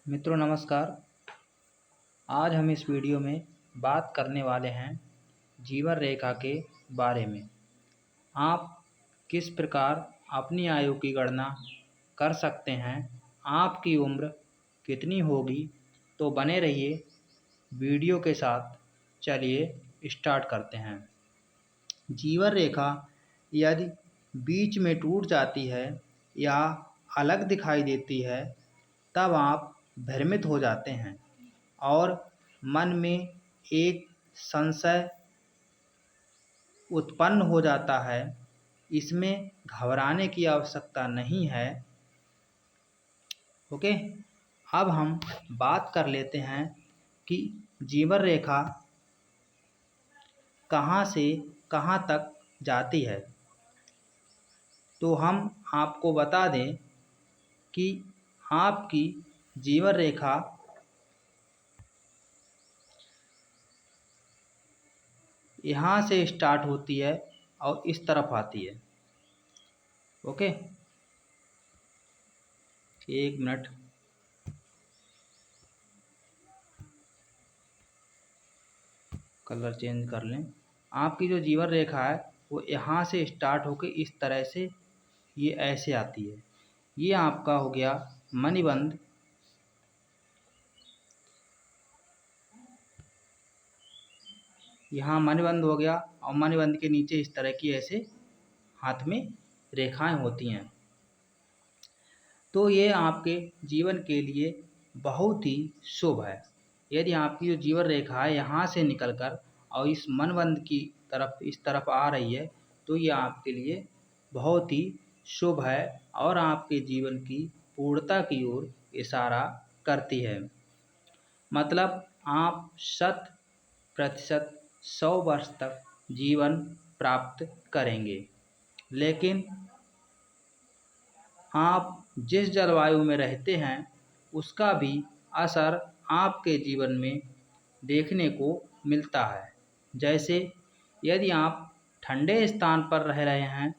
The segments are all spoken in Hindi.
मित्रों नमस्कार। आज हम इस वीडियो में बात करने वाले हैं जीवन रेखा के बारे में। आप किस प्रकार अपनी आयु की गणना कर सकते हैं, आपकी उम्र कितनी होगी, तो बने रहिए वीडियो के साथ। चलिए स्टार्ट करते हैं। जीवन रेखा यदि बीच में टूट जाती है या अलग दिखाई देती है तब आप भ्रमित हो जाते हैं और मन में एक संशय उत्पन्न हो जाता है। इसमें घबराने की आवश्यकता नहीं है। ओके, अब हम बात कर लेते हैं कि जीवन रेखा कहाँ से कहाँ तक जाती है। तो हम आपको बता दें कि आपकी जीवन रेखा यहाँ से स्टार्ट होती है और इस तरफ आती है। ओके, एक मिनट। कलर चेंज कर लें। आपकी जो जीवन रेखा है वो यहाँ से स्टार्ट होकर इस तरह से ये ऐसे आती है। ये आपका हो गया मणिबंध। यहाँ मणिबंध हो गया और मणिबंध के नीचे इस तरह की ऐसे हाथ में रेखाएं होती हैं। तो ये आपके जीवन के लिए बहुत ही शुभ है। यदि आपकी जो जीवन रेखा है यहाँ से निकलकर और इस मणिबंध की तरफ इस तरफ आ रही है तो ये आपके लिए बहुत ही शुभ है और आपके जीवन की पूर्णता की ओर इशारा करती है। मतलब आप 100% 100 वर्ष तक जीवन प्राप्त करेंगे। लेकिन आप जिस जलवायु में रहते हैं उसका भी असर आपके जीवन में देखने को मिलता है। जैसे यदि आप ठंडे स्थान पर रह रहे हैं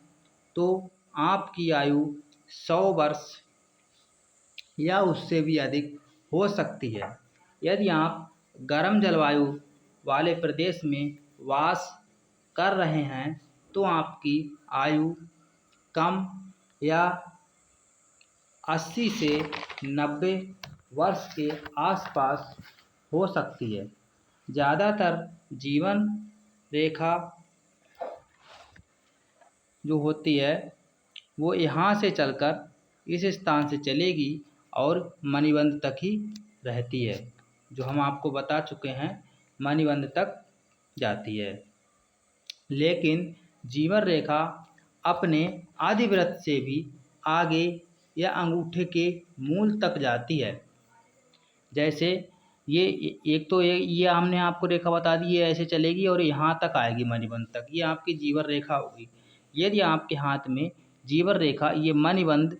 तो आपकी आयु 100 वर्ष या उससे भी अधिक हो सकती है। यदि आप गर्म जलवायु वाले प्रदेश में वास कर रहे हैं तो आपकी आयु कम या 80 से 90 वर्ष के आसपास हो सकती है। ज़्यादातर जीवन रेखा जो होती है वो यहाँ से चलकर इस स्थान से चलेगी और मणिबंध तक ही रहती है। जो हम आपको बता चुके हैं मणिबंध तक जाती है। लेकिन जीवन रेखा अपने आदिव्रत से भी आगे या अंगूठे के मूल तक जाती है। जैसे ये एक तो ये हमने आपको रेखा बता दी, ये ऐसे चलेगी और यहाँ तक आएगी मणिबंध तक। ये आपकी जीवन रेखा होगी। यदि आपके हाथ में जीवन रेखा ये मणिबंध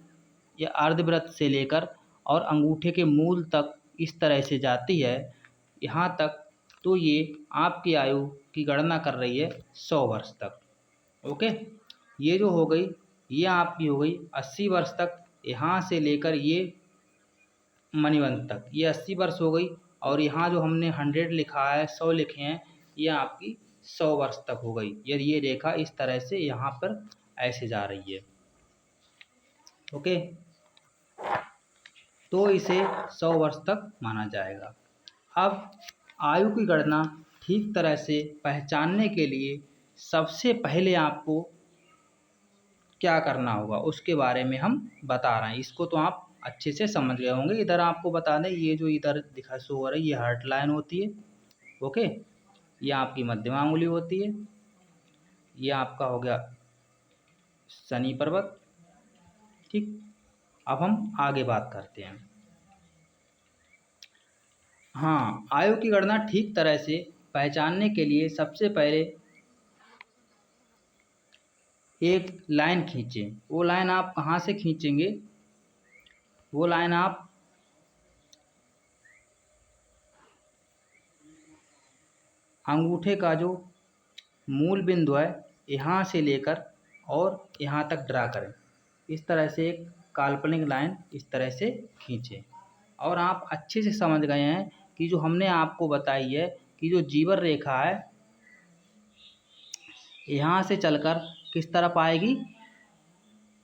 या अर्धव्रत से लेकर और अंगूठे के मूल तक इस तरह से जाती है यहाँ तक, तो ये आपकी आयु की गणना कर रही है 100 वर्ष तक। ओके, ये जो हो गई ये आपकी हो गई 80 वर्ष तक। यहाँ से लेकर ये मणिबंध तक ये 80 वर्ष हो गई और यहाँ जो हमने 100 लिखा है 100 लिखे हैं ये आपकी 100 वर्ष तक हो गई। यदि ये रेखा इस तरह से यहाँ पर ऐसे जा रही है। ओके, तो इसे 100 वर्ष तक माना जाएगा। अब आयु की गणना ठीक तरह से पहचानने के लिए सबसे पहले आपको क्या करना होगा उसके बारे में हम बता रहे हैं। इसको तो आप अच्छे से समझ गए होंगे। इधर आपको बता दें, ये जो इधर दिखा शो हो रहा है ये हार्ट लाइन होती है। ओके, ये आपकी मध्यमा अंगुली होती है। ये आपका हो गया शनि पर्वत। ठीक, अब हम आगे बात करते हैं। हाँ, आयु की गणना ठीक तरह से पहचानने के लिए सबसे पहले एक लाइन खींचें। वो लाइन आप कहाँ से खींचेंगे? वो लाइन आप अंगूठे का जो मूल बिंदु है यहाँ से लेकर और यहाँ तक ड्रा करें। इस तरह से एक काल्पनिक लाइन इस तरह से खींचें और आप अच्छे से समझ गए हैं कि जो हमने आपको बताई है कि जो जीवन रेखा है यहाँ से चलकर किस तरफ आएगी,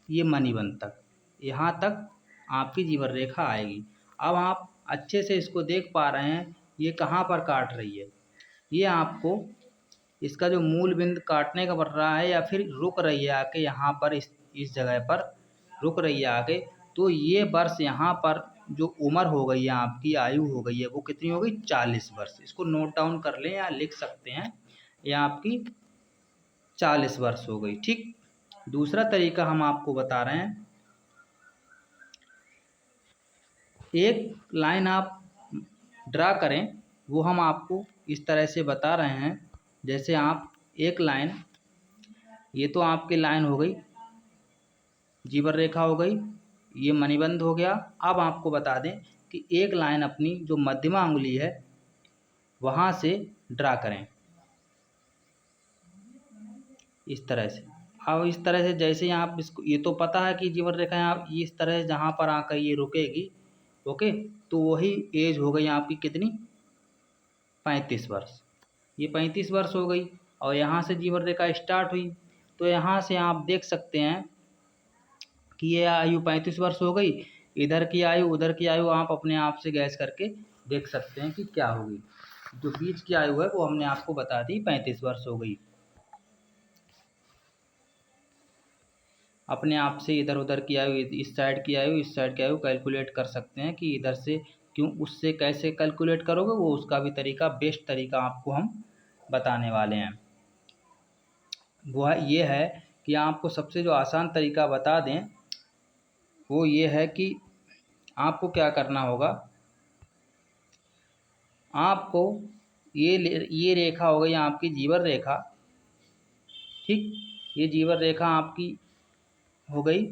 ये मणिबंध तक, यहाँ तक आपकी जीवन रेखा आएगी। अब आप अच्छे से इसको देख पा रहे हैं ये कहाँ पर काट रही है। ये आपको इसका जो मूल बिंदु काटने का पड़ रहा है या फिर रुक रही है आके यहाँ पर इस जगह पर रुक रही है आके, तो ये वर्ष यहाँ पर जो उम्र हो गई है आपकी, आयु हो गई है, वो कितनी हो गई, 40 वर्ष। इसको नोट डाउन कर लें या लिख सकते हैं, ये आपकी 40 वर्ष हो गई। ठीक, दूसरा तरीका हम आपको बता रहे हैं, एक लाइन आप ड्रा करें, वो हम आपको इस तरह से बता रहे हैं। जैसे आप एक लाइन, ये तो आपकी लाइन हो गई, जीवन रेखा हो गई, ये मणिबंध हो गया। अब आपको बता दें कि एक लाइन अपनी जो मध्यमा अंगुली है वहाँ से ड्रा करें इस तरह से। अब इस तरह से जैसे ही आप इसको, ये तो पता है कि जीवन रेखा यहाँ इस तरह से जहाँ पर आकर ये रुकेगी, ओके, तो वही एज हो गई आपकी कितनी, 35 वर्ष। ये 35 वर्ष हो गई और यहाँ से जीवन रेखा स्टार्ट हुई, तो यहाँ से आप देख सकते हैं कि ये आयु 35 वर्ष हो गई। इधर की आयु उधर की आयु आप अपने आप से गैस करके देख सकते हैं कि क्या होगी। जो बीच की आयु है वो हमने आपको बता दी, 35 वर्ष हो गई। अपने आप से इधर उधर की आयु, इस साइड की आयु, इस साइड की आयु कैलकुलेट कर सकते हैं कि इधर से क्यों, उससे कैसे कैलकुलेट करोगे, वो उसका भी तरीका, बेस्ट तरीका आपको हम बताने वाले हैं। वो ये है कि आपको सबसे जो आसान तरीका बता दें वो ये है कि आपको क्या करना होगा, आपको ये रेखा हो गई आपकी जीवन रेखा। ठीक, ये जीवन रेखा आपकी हो गई।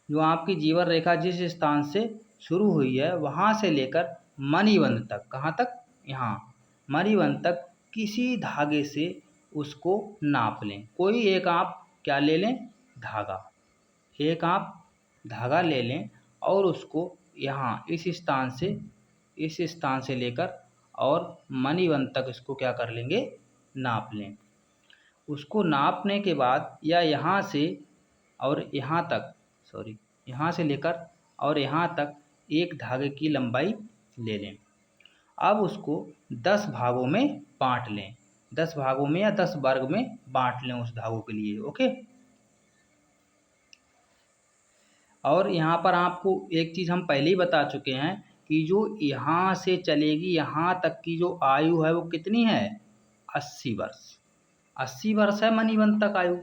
जो आपकी जीवन रेखा जिस स्थान से शुरू हुई है वहाँ से लेकर मणिबंध तक, कहाँ तक, यहाँ मणिबंध तक किसी धागे से उसको नाप लें। कोई एक आप क्या ले लें, धागा, एक आप धागा ले लें और उसको यहाँ इस स्थान से लेकर और मणिबंध तक इसको क्या कर लेंगे, नाप लें। उसको नापने के बाद या यहाँ से और यहाँ तक, सॉरी, यहाँ से लेकर और यहाँ तक एक धागे की लंबाई ले लें। अब उसको 10 भागों में बांट लें, 10 भागों में या 10 वर्ग में बांट लें उस धागों के लिए, ओके। और यहाँ पर आपको एक चीज़ हम पहले ही बता चुके हैं कि जो यहाँ से चलेगी यहाँ तक की जो आयु है वो कितनी है, 80 वर्ष। 80 वर्ष है मणिबंध तक आयु।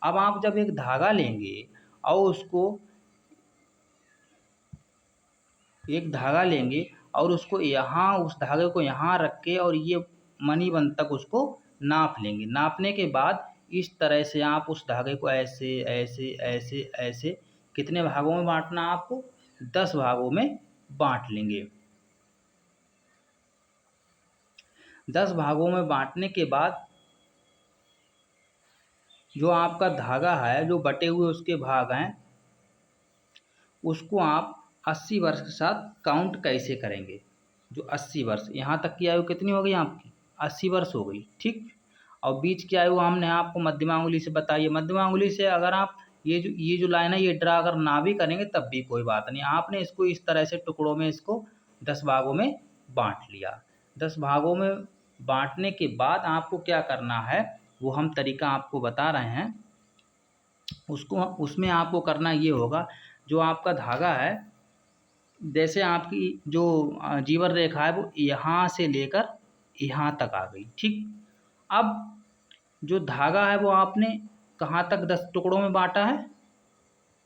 अब आप जब एक धागा लेंगे और उसको यहाँ, उस धागे को यहाँ रख के और ये मणिबंध तक उसको नाप लेंगे। नापने के बाद इस तरह से आप उस धागे को ऐसे ऐसे ऐसे ऐसे कितने भागों में बांटना है आपको, 10 भागों में बांट लेंगे। 10 भागों में बांटने के बाद जो आपका धागा है, जो बटे हुए उसके भाग हैं, उसको आप 80 वर्ष के साथ काउंट कैसे करेंगे। जो 80 वर्ष, यहाँ तक की आयु कितनी हो गई आपकी, 80 वर्ष हो गई। ठीक, और बीच की आयु हमने आपको मध्यमा अंगुली से बताई है। मध्यमा अंगुली से अगर आप ये जो लाइन है ये ड्रा अगर ना भी करेंगे तब भी कोई बात नहीं। आपने इसको इस तरह से टुकड़ों में इसको 10 भागों में बांट लिया। 10 भागों में बांटने के बाद आपको क्या करना है वो हम तरीका आपको बता रहे हैं। उसमें आपको करना ये होगा, जो आपका धागा है, जैसे आपकी जो जीवन रेखा है वो यहाँ से लेकर यहाँ तक आ गई। ठीक, अब जो धागा है वो आपने कहाँ तक 10 टुकड़ों में बांटा है,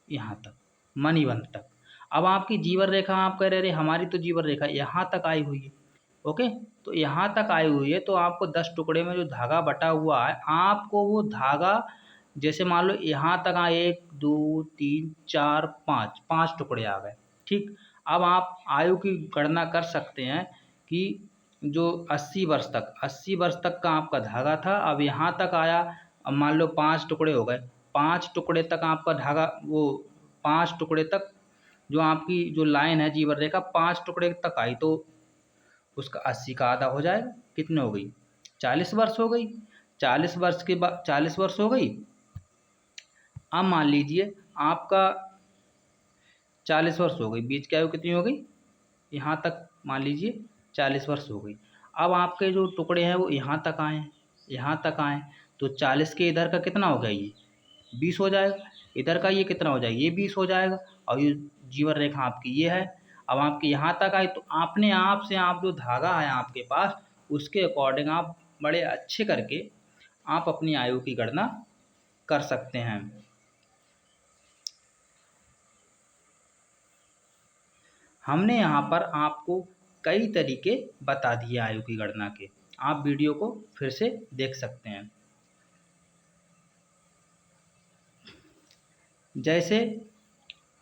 यहाँ तक, मणिबंध तक। अब आपकी जीवन रेखा, आप कह रहे हमारी तो जीवन रेखा यहाँ तक आई हुई है, ओके, तो यहाँ तक आई हुई है, तो आपको 10 टुकड़े में जो धागा बटा हुआ है, आपको वो धागा, जैसे मान लो यहाँ तक 1 2 3 4 5 टुकड़े आ गए। ठीक, अब आप आयु की गणना कर सकते हैं कि जो 80 वर्ष तक का आपका धागा था, अब यहाँ तक आया, अब मान लो 5 टुकड़े हो गए, 5 टुकड़े तक आपका धागा, वो 5 टुकड़े तक जो आपकी जो लाइन है जीवन रेखा 5 टुकड़े तक आई तो उसका 80 का आधा हो जाएगा। कितने हो गई? 40 वर्ष हो गई। 40 वर्ष के बाद 40 वर्ष हो गई। अब मान लीजिए आपका 40 वर्ष हो गई, बीच की आयु कितनी हो गई? यहाँ तक मान लीजिए 40 वर्ष हो गई। अब आपके जो टुकड़े हैं वो यहाँ तक आए, यहाँ तक आए, तो 40 के इधर का कितना हो गया? ये 20 हो जाएगा। इधर का ये कितना हो जाएगा? ये 20 हो जाएगा। और ये जीवन रेखा आपकी ये है। अब आपके यहाँ तक आई तो अपने आप से आप जो धागा है आपके पास उसके अकॉर्डिंग आप बड़े अच्छे करके आप अपनी आयु की गणना कर सकते हैं। हमने यहाँ पर आपको कई तरीके बता दिए आयु की गणना के, आप वीडियो को फिर से देख सकते हैं। जैसे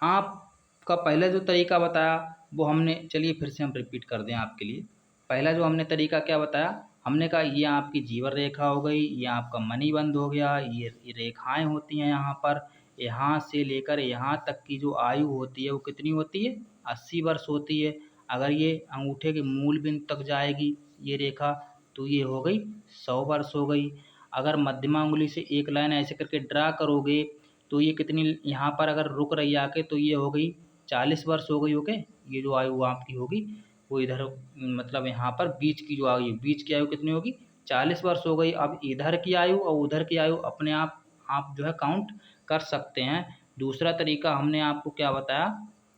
आपका पहला जो तरीका बताया वो हमने, चलिए फिर से हम रिपीट कर दें आपके लिए। पहला जो हमने तरीका क्या बताया, हमने कहा ये आपकी जीवन रेखा हो गई, ये आपका मणिबंध हो गया, ये रेखाएं होती हैं यहाँ पर, यहाँ से लेकर यहाँ तक की जो आयु होती है वो कितनी होती है? 80 वर्ष होती है। अगर ये अंगूठे के मूल बिंदु तक जाएगी ये रेखा तो ये हो गई 100 वर्ष हो गई। अगर मध्यमा उंगली से एक लाइन ऐसे करके ड्रा करोगे तो ये कितनी, यहाँ पर अगर रुक रही आके तो ये हो गई 40 वर्ष हो गई। ओके, ये जो आयु आपकी होगी वो इधर मतलब यहाँ पर बीच की जो आयु, बीच की आयु कितनी होगी? 40 वर्ष हो गई। अब इधर की आयु और उधर की आयु अपने आप जो है काउंट कर सकते हैं। दूसरा तरीका हमने आपको क्या बताया?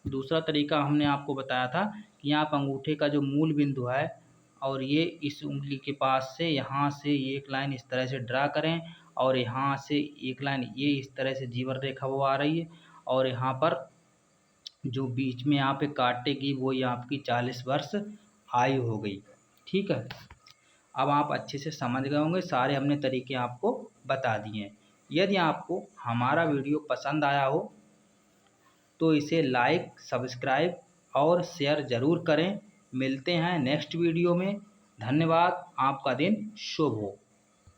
दूसरा तरीका हमने आपको बताया था कि यहाँ पर अंगूठे का जो मूल बिंदु है और ये इस उंगली के पास से यहाँ से एक लाइन इस तरह से ड्रा करें और यहाँ से एक लाइन ये इस तरह से जीवन रेखा वो आ रही है और यहाँ पर जो बीच में यहाँ पे काटेगी वो ये आपकी 40 वर्ष आयु हो गई। ठीक है, अब आप अच्छे से समझ गए होंगे, सारे हमने तरीके आपको बता दिए हैं। यदि आपको हमारा वीडियो पसंद आया हो तो इसे लाइक, सब्सक्राइब और शेयर ज़रूर करें। मिलते हैं नेक्स्ट वीडियो में। धन्यवाद, आपका दिन शुभ हो।